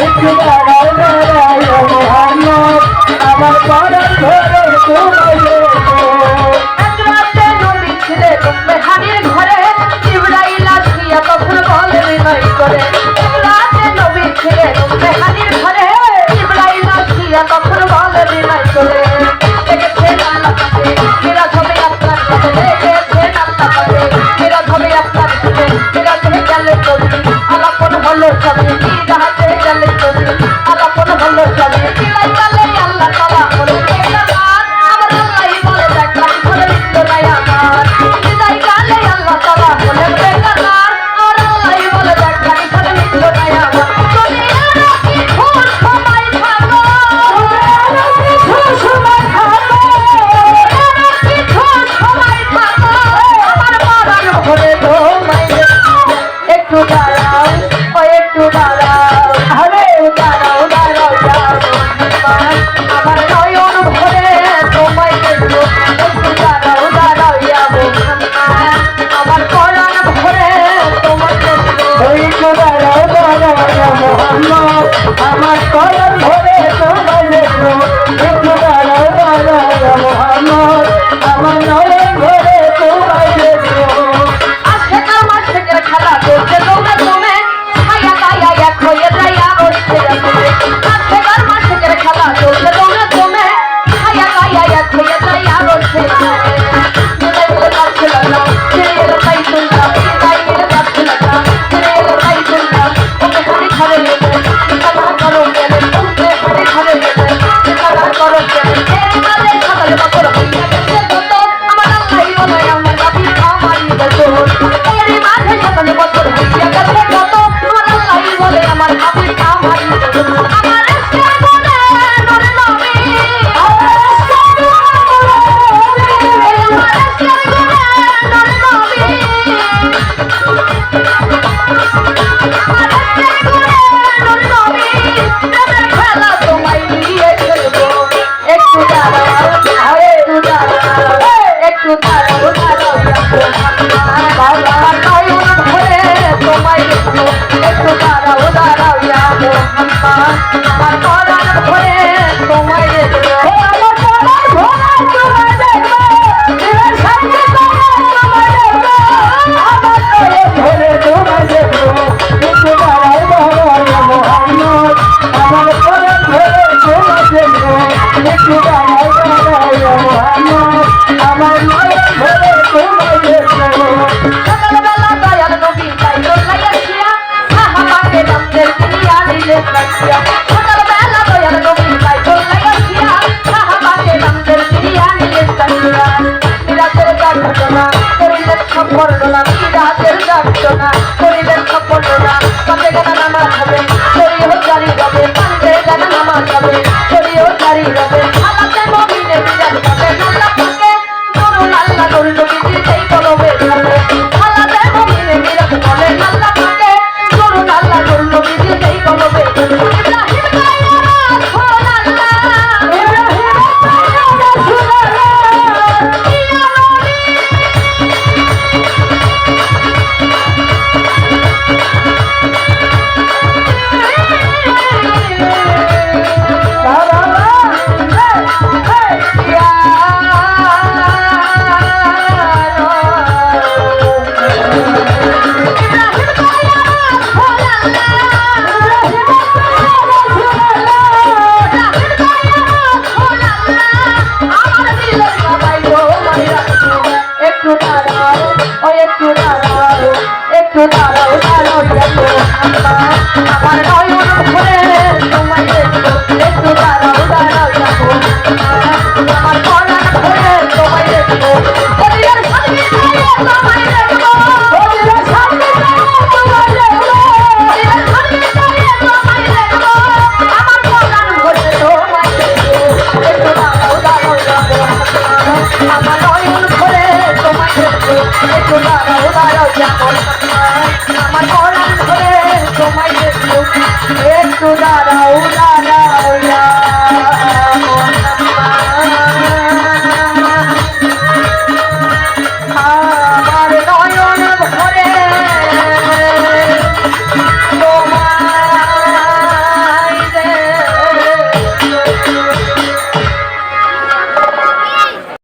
একটু দাঁড়াও দাঁড়াও মোহাম্মদ আমার পরাণ ধরে তোমায় দেখবো। এক রাতে নবী ছিলেন উম্মে হানির ঘরে, জিবরাইল আসিয়া তখন বলে বিনয় করে। এক রাতে নবী ছিলেন উম্মে হানির ঘরে, জিবরাইল আসিয়া তখন বলে বিনয় করে। দেখেছেন আল্লাহ পাকে মেরাজ হবে আপনার সাথে, দেখেছেন আল্লাহ পাকে মেরাজ হবে আপনার সাথে। মেরাজ হয়ে গেলে কবি আলাপন হলো সবে, জাহাজে গেলে কবি আলাপন হলো সবে। বিদায় কালে আল্লাহ তাআলা বলে আমার আল্লাহই বলে দেখলাম ধরে নিল নাই আমার। বিদায় কালে আল্লাহ তাআলা বলে দেখলাম আমার আল্লাহই বলে দেখলাম ধরে নিল নাই আমার। দুনিয়ার কিছু সময় থাকো, কিছু সময় থাকো, কিছু সময় থাকো, আমার মরণ ভরে তোমায় একটু দাঁড়াও, ও একটু দাঁড়াও, আরে দাঁড়াও দাঁড়াও আমার নয়ন ভরে তোমায় দেখবো। একটু দাঁড়াও দাঁড়াও আমার পরাণ ভরে তোমায় দেখবো। একটু দাঁড়াও দাঁড়াও মোহাম্মদ আমার পরাণ ধরে তোমায় দেখবো। একটু দাঁড়াও দাঁড়াও মোহাম্মদ আমার নয়ন ধরে তোমায় দেখবো। আশেকার মাশেকের খেলা চলছে দৌড়ে দমে, ছায়া গায়া এক হয়ে যায় আরো ছেড়ে দমে। আশেকার মাশেকের খেলা চলছে দৌড়ে দমে, ছায়া গায়া এক হয়ে যায় আরো ছেড়ে দমে। বিদায় বলে যাচ্ছে লাগলাম, ছেড়ে এলো তাই শুনলাম, বিদায় বলে যাচ্ছে লাগলাম, ছেড়ে এলো তাই শুনলাম। ওকে হানি ঘরে গেলে ঠিকানা করো গেলে, ওকে হানি ঘরে গেলে ঠিকানা করো গেলে। এই কালে সকালে বছর হইয়া গেছে কত, আমার আল্লাহই বলে আমার নবী আমারই বছর। এই মাঝে সকালে বছর হইয়া গেছে কত, আমার আল্লাহই বলে আমার নবী আমারই বছর। আমার এসকে বলে নরে নবী, আমার এসকে বলে নরে নবী, খেলা তোমায় নিয়ে খেলবো। একটু দাঁড়াও, একটু দাঁড়াও, একটু দাঁড়াও দাঁড়াও আমার নয়ন ভরে তোমায় দেখবো। একটু দাঁড়াও দাঁড়াও আমার পরাণ ভরে তোমায় দেখবো। আমার পরাণ ভরে তোমায় দেখবো, দিনের সাথে তোমায় দেখবো, আমার নয়ন ধরে তোমায় দেখবো। একটু দাঁড়াও দাঁড়াও মোহাম্মদ আমার পরাণ ধরে তোমায় দেখবো। একটু দাঁড়াও দাঁড়াও মোহাম্মদ আমার নয়ন ধরে তোমায় দেখবো। সকালবেলা দয়াল নবী বাইতুল লাইয়া, সাহাবাকে নামদের দুনিয়া নিলে রাখিয়া। সকালবেলা দয়াল নবী বাইতুল লাইয়া, সাহাবাকে নামদের দুনিয়া নিলে রাখিয়া। মিরাজের ঘটনা করিলেন সম্পর্ণনা, মিরাজের ঘটনা করিলেন সম্পর্ণনা। পাঁচে গানা নামাজ হবে, শরীয়ত জারি হবে, পাঁচে গানা নামাজ হবে, শরীয়ত জারি হবে। আলাতে মুমিনে মিরাজ হবে, আল্লাহ পাকে নুরুল আল্লাহ নুর নবীজি সেই কলবে থাকে। আলাতে মুমিনে মিরাজ হবে, আল্লাহ পাকে নুরুল আল্লাহ নুর নবীজি সেই কলবে থাকে। ইব্রাহিম কাইয়া রাসূলুল্লাহ, ইব্রাহিম কাইয়া রাসূলুল্লাহ, ইয়া নবী একটু দাঁড়াও, ও একটু দাঁড়াও, একটু দাঁড়াও দাঁড়াও আমার নয়ন ভরে তোমায় দেখবো। একটু দাঁড়াও দাঁড়াও আমার পরাণ ভরে তোমায় দেখবো। শরীরের সামনে দাঁড়িয়ে তোমায় দেখবো, শরীরের সামনে দাঁড়িয়ে তোমায় দেখবো, শরীরের সামনে দাঁড়িয়ে তোমায় দেখবো, আমার পরাণ ভরে তোমায় দেখবো। একটু দাঁড়াও দাঁড়াও আমার নয়ন ভরে তোমায় দেখবো। একটু দাঁড়াও দাঁড়াও আমার পরাণ ভরে তোমায় দেখবো। একটু দাঁড়াও।